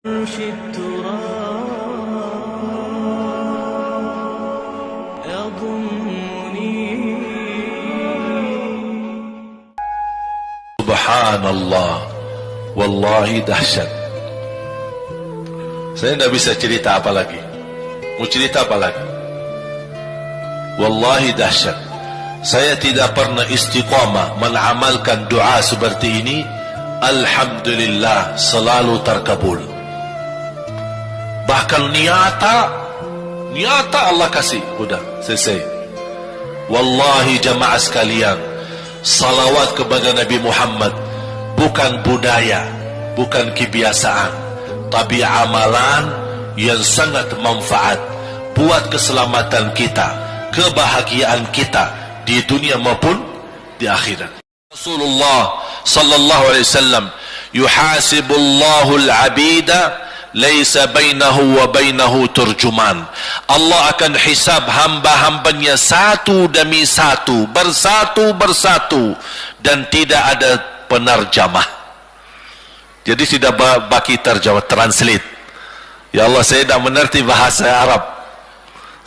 يمشي التراب يضمني. Subhanallah, wallahi dahsyat. Saya tidak bisa cerita apa lagi. Mau cerita apa lagi? Wallahi dahsyat. Saya tidak pernah istiqamah mengamalkan doa seperti ini. Alhamdulillah, selalu terkabul. Bahkan niata Allah kasih. Udah, selesai. Wallahi jamaah sekalian, salawat kepada Nabi Muhammad bukan budaya, bukan kebiasaan, tapi amalan yang sangat manfaat buat keselamatan kita, kebahagiaan kita di dunia maupun di akhirat. Rasulullah sallallahu alaihi wasallam, yuhasibullahu al-'abida laisa bainahu wa bainahu turjuman. Allah akan hisab hamba-hambanya satu demi satu, bersatu dan tidak ada penerjemah. Jadi tidak bagi terjemah, translate. Ya Allah, saya tidak mengerti bahasa Arab,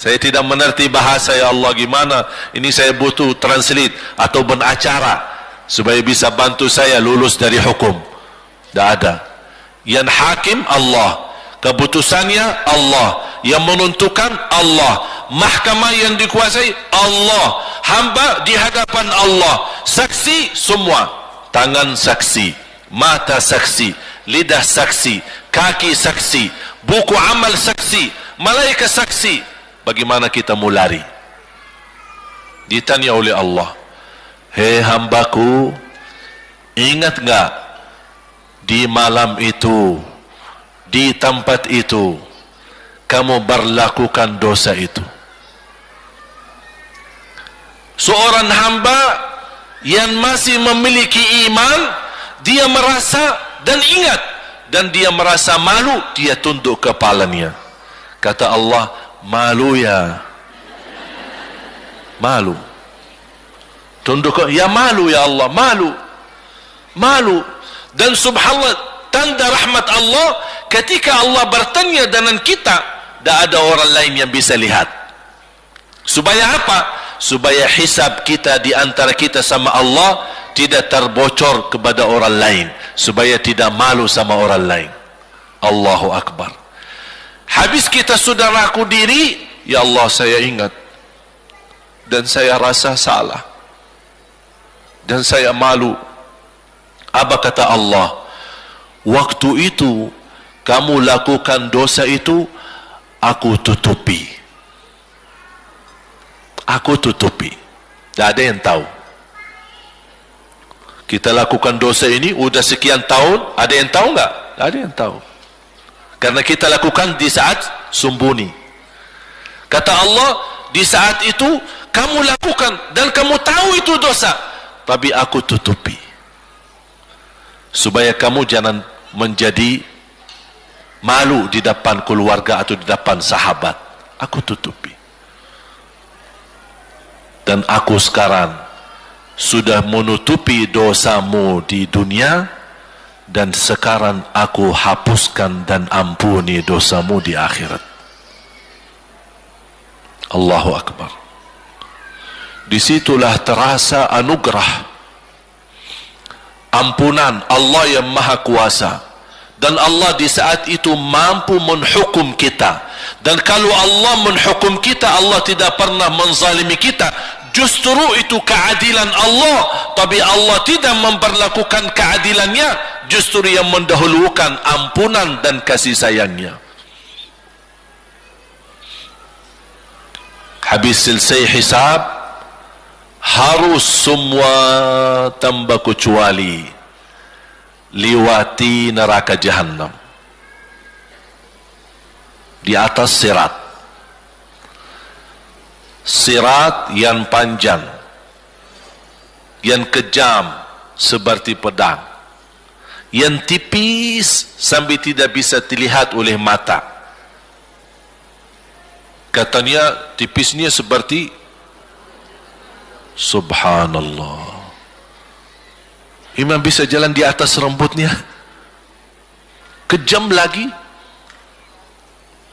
saya tidak mengerti bahasa, ya Allah, gimana ini, saya butuh translate atau benacara supaya bisa bantu saya lulus dari hukum. Tidak ada. Yang hakim Allah, keputusannya Allah, yang menentukan Allah, mahkamah yang dikuasai Allah, hamba di hadapan Allah, saksi semua, tangan saksi, mata saksi, lidah saksi, kaki saksi, buku amal saksi, malaikat saksi. Bagaimana kita mau lari? Ditanya oleh Allah, hei hambaku, ingat enggak di malam itu, di tempat itu, kamu berlakukan dosa itu? Seorang hamba yang masih memiliki iman, dia merasa dan ingat, dan dia merasa malu, dia tunduk kepalanya. Kata Allah, malu ya, malu. Tunduk, ya malu ya Allah, malu. Dan subhanallah, tanda rahmat Allah, ketika Allah bertanya dengan kita, tidak ada orang lain yang bisa lihat. Supaya apa? Supaya hisab kita di antara kita sama Allah tidak terbocor kepada orang lain, supaya tidak malu sama orang lain. Allahu Akbar. Habis kita sudah raku diri, ya Allah, saya ingat dan saya rasa salah dan saya malu. Apa kata Allah? Waktu itu kamu lakukan dosa itu, aku tutupi. Aku tutupi. Tidak ada yang tahu. Kita lakukan dosa ini udah sekian tahun, ada yang tahu enggak? Tidak ada yang tahu. Karena kita lakukan di saat sembunyi. Kata Allah, di saat itu kamu lakukan dan kamu tahu itu dosa, tapi aku tutupi. Supaya kamu jangan menjadi malu di depan keluarga atau di depan sahabat. Aku tutupi. Dan aku sekarang sudah menutupi dosamu di dunia, dan sekarang aku hapuskan dan ampuni dosamu di akhirat. Allahu Akbar. Disitulah terasa anugerah, ampunan Allah yang maha kuasa. Dan Allah di saat itu mampu menghukum kita. Dan kalau Allah menghukum kita, Allah tidak pernah menzalimi kita. Justru itu keadilan Allah. Tapi Allah tidak memperlakukan keadilannya, justru yang mendahulukan ampunan dan kasih sayangnya. Habis selesai hisab, harus semua tanpa kecuali liwati neraka Jahannam di atas sirat. Sirat yang panjang, yang kejam seperti pedang, yang tipis sampai tidak bisa dilihat oleh mata. Katanya tipisnya seperti, subhanallah, imam bisa jalan di atas rambutnya. Kejam lagi,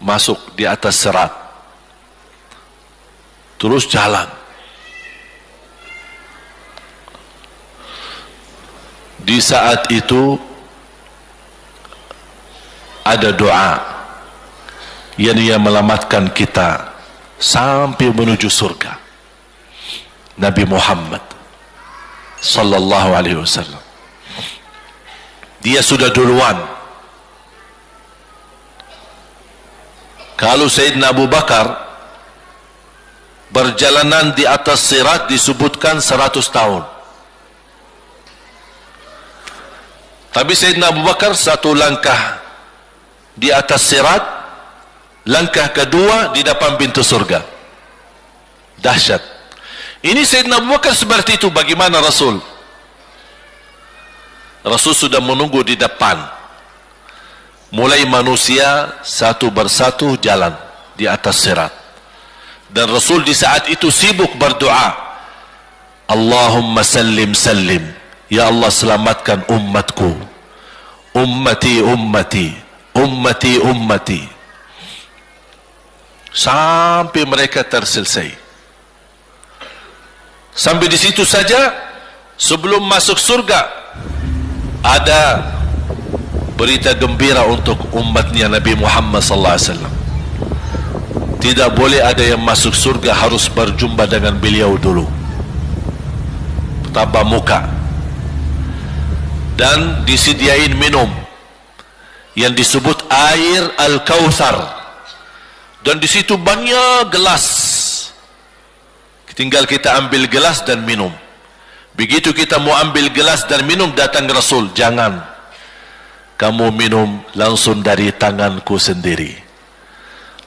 masuk di atas sirat, terus jalan. Di saat itu ada doa yang ia melamatkan kita sampai menuju surga. Nabi Muhammad sallallahu alaihi wasallam, dia sudah duluan. Kalau Sayyidina Abu Bakar berjalanan di atas sirat disebutkan 100 tahun, tapi Sayyidina Abu Bakar satu langkah di atas sirat, langkah kedua di depan pintu surga. Dahsyat. Ini Sayyidina Abu Bakar seperti itu. Bagaimana Rasul? Rasul sudah menunggu di depan. Mulai manusia satu persatu jalan di atas sirat. Dan Rasul di saat itu sibuk berdoa, Allahumma sallim sallim, ya Allah selamatkan umatku, ummati ummati, ummati ummati, sampai mereka terselesai. Sampai di situ saja. Sebelum masuk surga ada berita gembira untuk umatnya Nabi Muhammad sallallahu alaihi wasallam. Tidak boleh ada yang masuk surga harus berjumpa dengan beliau dulu, tatap muka, dan disediain minum yang disebut air Al-Kautsar, dan di situ banyak gelas. Tinggal kita ambil gelas dan minum. Begitu kita mau ambil gelas dan minum, datang Rasul, jangan kamu minum langsung dari tanganku sendiri.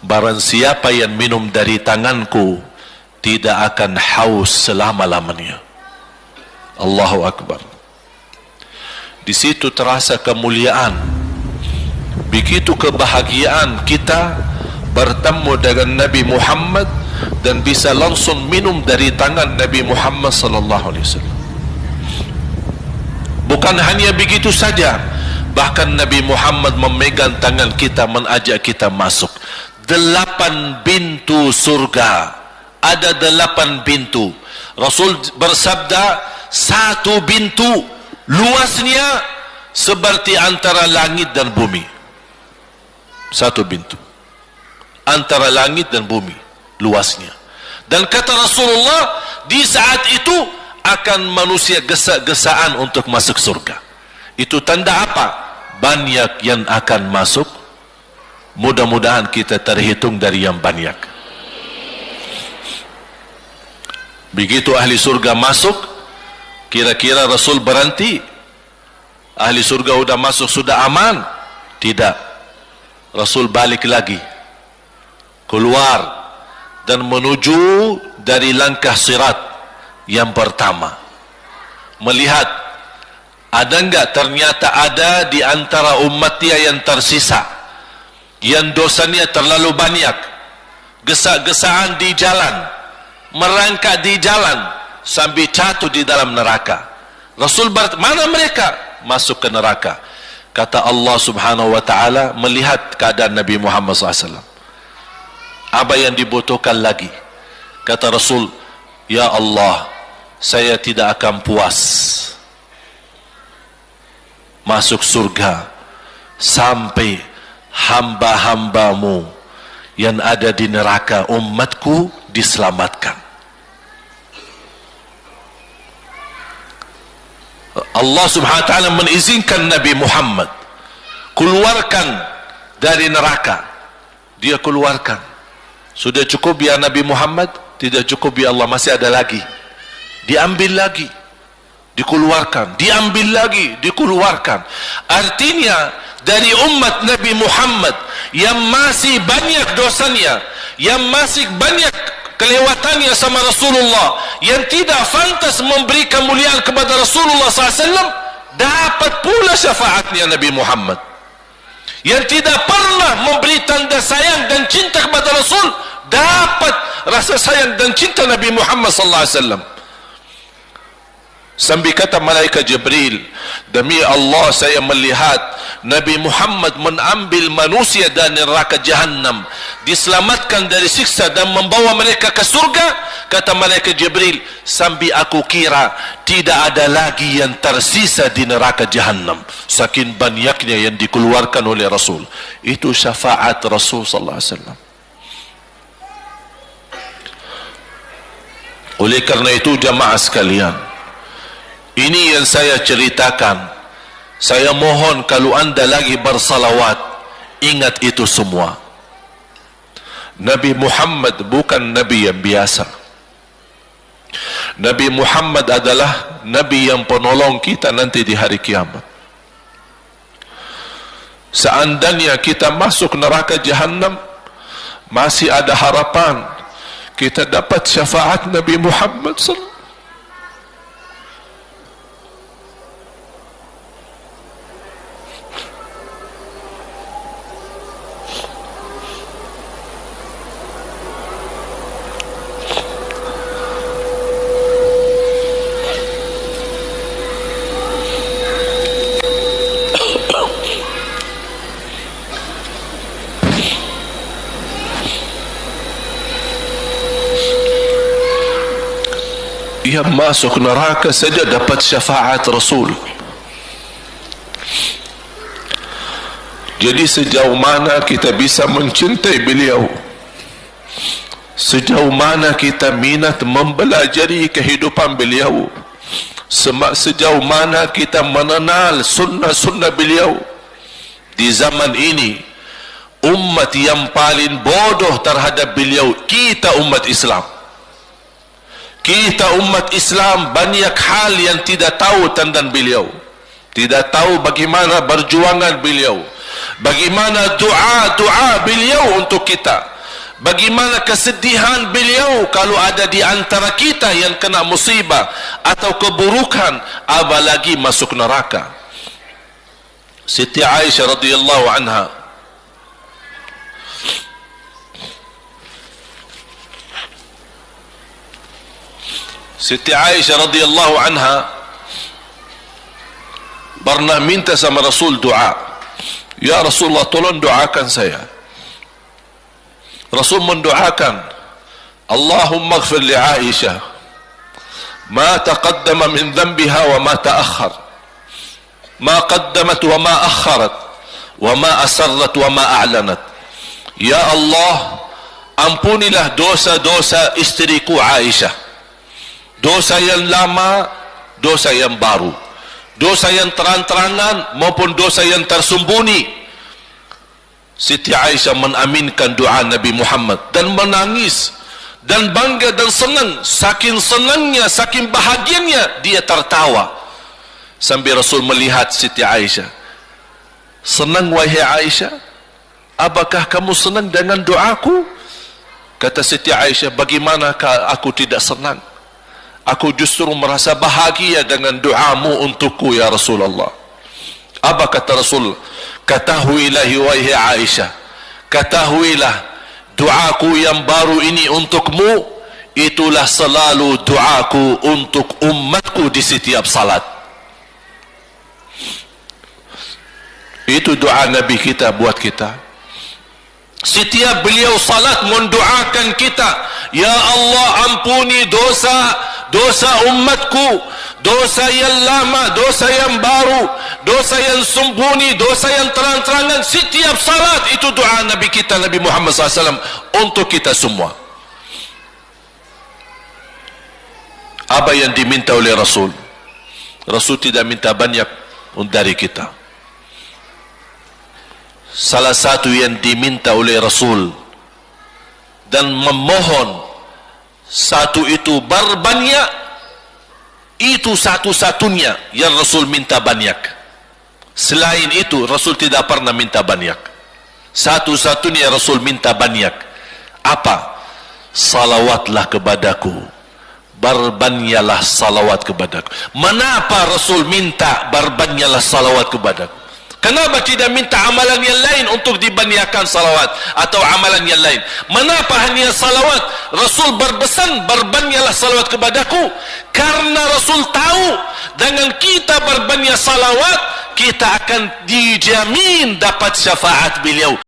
Barang siapa yang minum dari tanganku tidak akan haus selama-lamanya. Allahu Akbar. Di situ terasa kemuliaan. Begitu kebahagiaan kita bertemu dengan Nabi Muhammad dan bisa langsung minum dari tangan Nabi Muhammad sallallahu alaihi wasallam. Bukan hanya begitu saja, bahkan Nabi Muhammad memegang tangan kita, mengajak kita masuk 8 pintu surga. Ada 8 pintu. Rasul bersabda, 1 pintu luasnya seperti antara langit dan bumi. 1 pintu antara langit dan bumi luasnya. Dan kata Rasulullah, di saat itu akan manusia gesa-gesaan untuk masuk surga. Itu tanda apa? Banyak yang akan masuk. Mudah-mudahan kita terhitung dari yang banyak. Begitu ahli surga masuk, kira-kira Rasul berhenti? Ahli surga sudah masuk, sudah aman? Tidak. Rasul balik lagi, keluar dan menuju dari langkah sirat yang pertama, melihat ada enggak ternyata ada di antara umatnya yang tersisa, yang dosanya terlalu banyak, gesa-gesaan di jalan, merangkak di jalan sampai jatuh di dalam neraka. Rasul mana mereka? Masuk ke neraka. Kata Allah subhanahu wa ta'ala, melihat keadaan Nabi Muhammad SAW, apa yang dibutuhkan lagi? Kata Rasul, ya Allah, saya tidak akan puas masuk surga sampai hamba-hambamu yang ada di neraka, umatku, diselamatkan. Allah subhanahu wa ta'ala mengizinkan Nabi Muhammad keluarkan dari neraka. Dia keluarkan. Sudah cukup ya Nabi Muhammad? Tidak cukup ya Allah, masih ada lagi. Diambil lagi, dikeluarkan, diambil lagi, dikeluarkan. Artinya dari umat Nabi Muhammad yang masih banyak dosanya, yang masih banyak kelewatannya sama Rasulullah, yang tidak pantas memberi kemuliaan kepada Rasulullah SAW, dapat pula syafaatnya Nabi Muhammad. Yang tidak pernah memberi tanda sayang dan cinta kepada Rasul, dapat rasa sayang dan cinta Nabi Muhammad SAW. Sambil kata malaikat Jibril, demi Allah saya melihat Nabi Muhammad mengambil manusia dari neraka Jahannam, diselamatkan dari siksa dan membawa mereka ke surga. Kata malaikat Jibril, sambil aku kira tidak ada lagi yang tersisa di neraka Jahannam, saking banyaknya yang dikeluarkan oleh Rasul. Itu syafaat Rasul sallallahu alaihi wasallam. Oleh karena itu jamaah sekalian, ini yang saya ceritakan. Saya mohon kalau anda lagi bersalawat, ingat itu semua. Nabi Muhammad bukan Nabi yang biasa. Nabi Muhammad adalah Nabi yang penolong kita nanti di hari kiamat. Seandainya kita masuk neraka Jahannam, masih ada harapan kita dapat syafaat Nabi Muhammad sallallahu. Yang masuk neraka saja dapat syafaat Rasul. Jadi sejauh mana kita bisa mencintai beliau, sejauh mana kita minat mempelajari kehidupan beliau, sejauh mana kita mengenal sunnah-sunnah beliau. Di zaman ini, umat yang paling bodoh terhadap beliau kita umat Islam. Kita umat Islam banyak hal yang tidak tahu tentang beliau, tidak tahu bagaimana berjuangan beliau, bagaimana doa beliau untuk kita, bagaimana kesedihan beliau kalau ada di antara kita yang kena musibah atau keburukan, apalagi masuk neraka. Siti Aisyah radhiyallahu anha, Siti Aisyah radhiyallahu anha pernah minta sama Rasul doa. Ya Rasulullah, tolong doakan saya. Rasul mendoakan, Allahumma ighfir li Aisyah ma taqaddama min dhanbiha wa ma ta'akhkhar, ma qaddamat wa ma akharat, wa ma asarrat wa ma a'lanat. Ya Allah, ampunilah dosa-dosa istriku Aisyah, dosa yang lama, dosa yang baru, dosa yang terang-terangan maupun dosa yang tersembunyi. Siti Aisyah mengaminkan doa Nabi Muhammad dan menangis dan bangga dan senang. Saking senangnya, saking bahagianya, dia tertawa sambil Rasul melihat Siti Aisyah. Senang wahai Aisyah? Apakah kamu senang dengan doaku? Kata Siti Aisyah, bagaimanakah aku tidak senang? Aku justru merasa bahagia dengan doamu untukku ya Rasulullah. Apa kata Rasul? Ketahuilah wahai Aisyah, ketahuilah doaku yang baru ini untukmu, itulah selalu doaku untuk umatku di setiap salat. Itu doa Nabi kita buat kita. Setiap beliau salat mendoakan kita, ya Allah ampuni dosa umatku, dosa yang lama, dosa yang baru, dosa yang sembunyi, dosa yang terang-terangan. Setiap salat itu doa Nabi kita, Nabi Muhammad SAW untuk kita semua. Apa yang diminta oleh Rasul? Rasul tidak minta banyak dari kita. Salah satu yang diminta oleh Rasul dan memohon, satu itu berbanyak, itu satu-satunya yang Rasul minta banyak. Selain itu Rasul tidak pernah minta banyak. Satu-satunya Rasul minta banyak. Apa? Salawatlah kepadaku, berbanyaklah salawat kepadaku. Mengapa Rasul minta berbanyaklah salawat kepadaku? Kenapa tidak minta amalan yang lain untuk dibanyakan salawat atau amalan yang lain? Mengapa hanya salawat? Rasul berpesan, berbanyaklah salawat kepadaku, karena Rasul tahu dengan kita berbanyak salawat kita akan dijamin dapat syafaat beliau.